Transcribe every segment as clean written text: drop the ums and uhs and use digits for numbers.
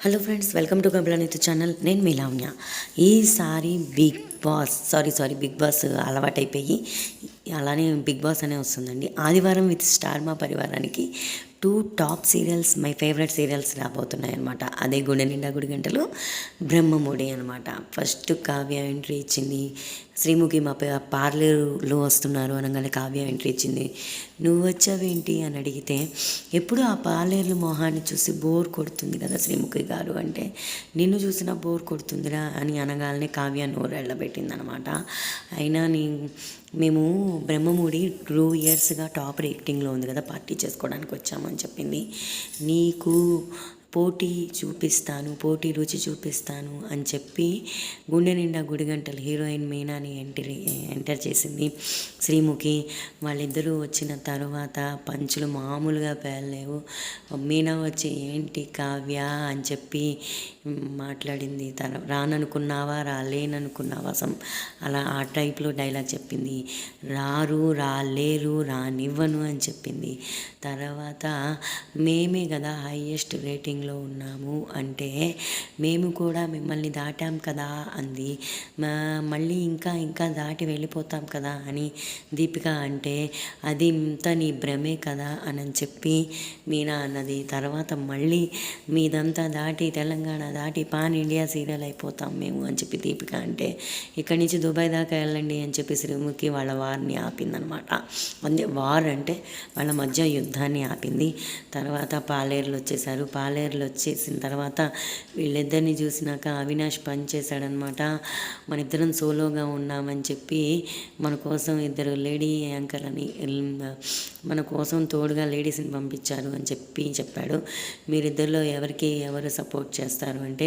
Hello friends, welcome to Gampalaniti channel. నేను మీ లావణ్య. ఈసారి బిగ్ బాస్ అలవాటైపోయి అలానే బిగ్ బాస్ అనే వస్తుందండి. ఆదివారం విత్ స్టార్ మా పరివారానికి 2 top serials, my favourite serials రాబోతున్నాయి అనమాట. అదే గుండె నిండా గుడి గంటలు, బ్రహ్మముడి అనమాట. ఫస్ట్ కావ్య ఎంట్రీ ఇచ్చింది. శ్రీముఖి మా పార్లర్లో వస్తున్నారు అనగానే కావ్య ఎంట్రీ ఇచ్చింది. నువ్వు వచ్చావేంటి అని అడిగితే, ఎప్పుడు ఆ పార్లర్లు మొహాన్ని చూసి బోర్ కొడుతుంది కదా శ్రీముఖి గారు అంటే, నిన్ను చూసినా బోర్ కొడుతుందిరా అని అనగానే కావ్య నోరెళ్ళబెట్టింది అనమాట. అయినా మేము బ్రహ్మముడి 2 ఇయర్స్గా టాప్ రేటింగ్లో ఉంది కదా, పార్టీ చేసుకోవడానికి వచ్చామని చెప్పింది. నీకు పోటీ చూపిస్తాను, పోటీ రుచి చూపిస్తాను అని చెప్పి గుండె నిండా గుడిగంటలు హీరోయిన్ మీనాని ఎంటర్ చేసింది శ్రీముఖి. వాళ్ళిద్దరూ వచ్చిన తర్వాత పంచులు మామూలుగా పేర్లేవు. మీనా వచ్చి ఏంటి కావ్య అని చెప్పి మాట్లాడింది. రాననుకున్నావా, రాలేననుకున్నావా, అలా ఆ టైప్లో డైలాగ్ చెప్పింది. రాలేరు, రానివ్వను అని చెప్పింది. తర్వాత మేమే కదా హైయెస్ట్ రేటింగ్లో ఉన్నాము అంటే, మేము కూడా మిమ్మల్ని దాటాం కదా అంది. మళ్ళీ ఇంకా దాటి వెళ్ళిపోతాం కదా అని దీపిక అంటే, అది ఇంత నీ భ్రమే కదా అని చెప్పి మీనా అన్నది. తర్వాత మళ్ళీ మీదంతా దాటి తెలంగాణ దాటి పాన్ ఇండియా సీరియల్ అయిపోతాం మేము అని చెప్పి దీపిక అంటే, ఇక్కడి నుంచి దుబాయ్ దాకా వెళ్ళండి అని చెప్పి శ్రీముఖి వాళ్ళ వారిని ఆపిందనమాట. అంతే, వార్ అంటే వాళ్ళ మధ్య యుద్ధాన్ని ఆపింది. తర్వాత పాలేరులు వచ్చేసారు. పాలేరులు వచ్చేసిన తర్వాత వీళ్ళిద్దరిని చూసినాక అవినాష్ పని చేశాడనమాట. మన ఇద్దరం సోలోగా ఉన్నామని చెప్పి మన కోసం 2 లేడీ యాంకర్లని, మన కోసం తోడుగా లేడీస్ని పంపించారు అని చెప్పాడు. మీరిద్దరిలో ఎవరు సపోర్ట్ చేస్తారు అంటే,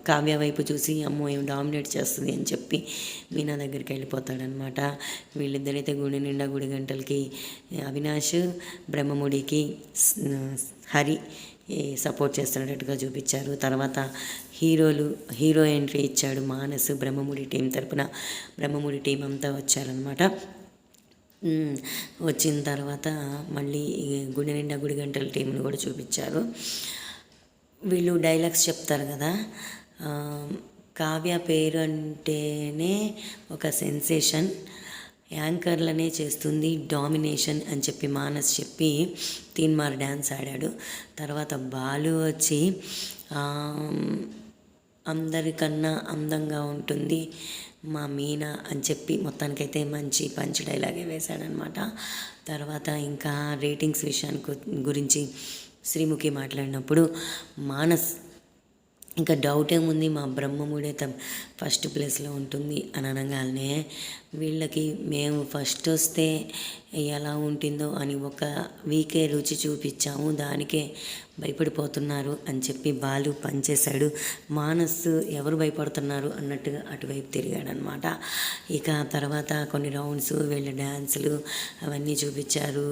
కావ్య వైపు చూసి అమ్మో ఏం డామినేట్ చేస్తుంది అని చెప్పి మీనా దగ్గరికి వెళ్ళిపోతాడనమాట. వీళ్ళిద్దరైతే గుడి నిండా గుడి గంటలకి అవినాష్, బ్రహ్మముడికి హరి సపోర్ట్ చేస్తున్నట్టుగా చూపించారు. తర్వాత హీరో ఎంట్రీ ఇచ్చాడు మానస్. బ్రహ్మముడి టీం తరపున బ్రహ్మముడి టీం అంతా వచ్చారనమాట. వచ్చిన తర్వాత మళ్ళీ గుడి నిండా గుడి గంటల టీంని కూడా చూపించారు. వీళ్ళు డైలాగ్స్ చెప్తారు కదా, కావ్య పేరు అంటేనే ఒక సెన్సేషన్, యాంకర్లనే చేస్తుంది డామినేషన్ అని చెప్పి మానస్ చెప్పి తీన్మార్ డ్యాన్స్ ఆడాడు. తర్వాత బాలు వచ్చి అందరికన్నా అందంగా ఉంటుంది మా మీనా అని చెప్పి మొత్తానికైతే మంచి పంచ్ డైలాగే వేశాడనమాట. తర్వాత ఇంకా రేటింగ్స్ గురించి శ్రీముఖి మాట్లాడినప్పుడు మానస్ ఇంకా డౌట్ ఏముంది, మా బ్రహ్మముడే ఫస్ట్ ప్లేస్లో ఉంటుంది అని అనగానే, వీళ్ళకి మేము ఫస్ట్ వస్తే ఎలా ఉంటుందో అని ఒక వీకే రుచి చూపించాము, దానికే భయపడిపోతున్నారు అని చెప్పి బాలు పనిచేశాడు. మానస్ ఎవరు భయపడుతున్నారు అన్నట్టుగా అటువైపు తిరిగాడనమాట. ఇక తర్వాత కొన్ని రౌండ్స్ వీళ్ళ డ్యాన్సులు అవన్నీ చూపించారు.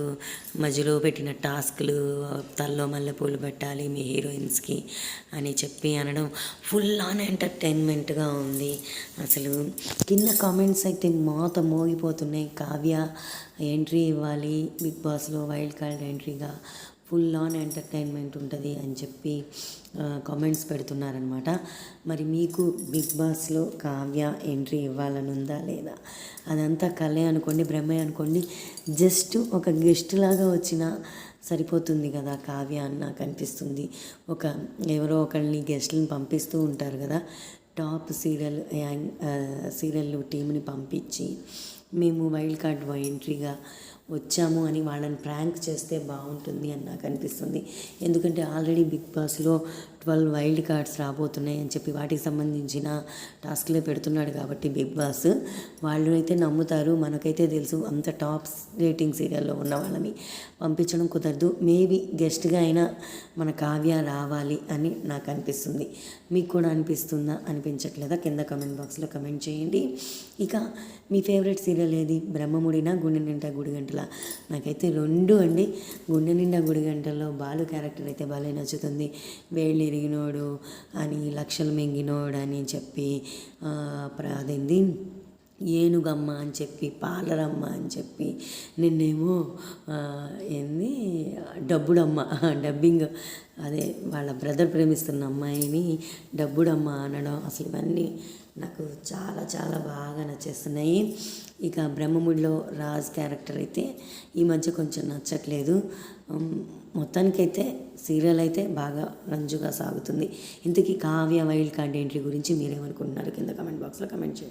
మధ్యలో పెట్టిన టాస్క్లు, తల్లో మల్లెపూలు పెట్టాలి మీ హీరోయిన్స్కి అని చెప్పి అనడం ఫుల్ ఆన్ ఎంటర్టైన్మెంట్గా ఉంది. అసలు కింద కామెంట్స్ అయితే మోగిపోతున్నాయి. కావ్య ఎంట్రీ ఇవ్వాలి బిగ్ బాస్లో, వైల్డ్ కార్డ్ ఎంట్రీగా, ఫుల్ ఆన్ ఎంటర్టైన్మెంట్ ఉంటుంది అని చెప్పి కామెంట్స్ పెడుతున్నారనమాట. మరి మీకు బిగ్ బాస్లో కావ్య ఎంట్రీ ఇవ్వాలని ఉందా లేదా? అదంతా కలే అనుకోండి, భ్రమే అనుకోండి, జస్ట్ ఒక గెస్ట్ లాగా వచ్చిన సరిపోతుంది కదా కావ్య అని నాకు అనిపిస్తుంది. ఎవరో ఒకళ్ళని గెస్ట్లను పంపిస్తూ ఉంటారు కదా, టాప్ సీరియల్ టీంని పంపించి మేము వైల్డ్ కార్డ్ ఎంట్రీగా వచ్చాము అని వాళ్ళని ప్రాంక్ చేస్తే బాగుంటుంది అని నాకు అనిపిస్తుంది. ఎందుకంటే ఆల్రెడీ బిగ్ బాస్లో 12 వైల్డ్ కార్డ్స్ రాబోతున్నాయి అని చెప్పి వాటికి సంబంధించిన టాస్క్లే పెడుతున్నాడు కాబట్టి బిగ్ బాస్ వాళ్ళు అయితే నమ్ముతారు. మనకైతే తెలుసు అంత టాప్ రేటింగ్ సీరియల్లో ఉన్న వాళ్ళని పంపించడం కుదరదు. మేబీ గెస్ట్గా అయినా మన కావ్య రావాలి అని నాకు అనిపిస్తుంది. మీకు కూడా అనిపిస్తుందా, అనిపించట్లేదా? కింద కమెంట్ బాక్స్లో కమెంట్ చేయండి. ఇక మీ ఫేవరెట్ సీరియల్ ఏది? బ్రహ్మముడినా, గుండె నిండా గుడి గంటల? నాకైతే 2 అండి. గుండె నిండా గుడి గంటల్లో బాలు క్యారెక్టర్ అయితే బాగా నచ్చుతుంది. వేళ్ళు ఇరిగినోడు అని, లక్షలు మింగినోడు అని చెప్పి అదేంది ఏనుగమ్మ అని చెప్పి, పాలరమ్మ అని చెప్పి, నిన్నేమో ఏంది డబ్బుడమ్మ డబ్బింగ్, అదే వాళ్ళ బ్రదర్ ప్రేమిస్తున్న అమ్మాయిని డబ్బుడమ్మ అనడం, అసలు ఇవన్నీ నాకు చాలా చాలా బాగా నచ్చేస్తున్నాయి. ఇక బ్రహ్మముడిలో రాజ్ క్యారెక్టర్ అయితే ఈ మధ్య కొంచెం నచ్చట్లేదు. మొత్తానికైతే సీరియల్ అయితే బాగా రంజుగా సాగుతుంది. ఇంతకీ కావ్య వైల్డ్ కార్డ్ ఎంట్రీ గురించి మీరేమనుకుంటున్నారు కింద కమెంట్ బాక్స్లో కమెంట్ చేయండి.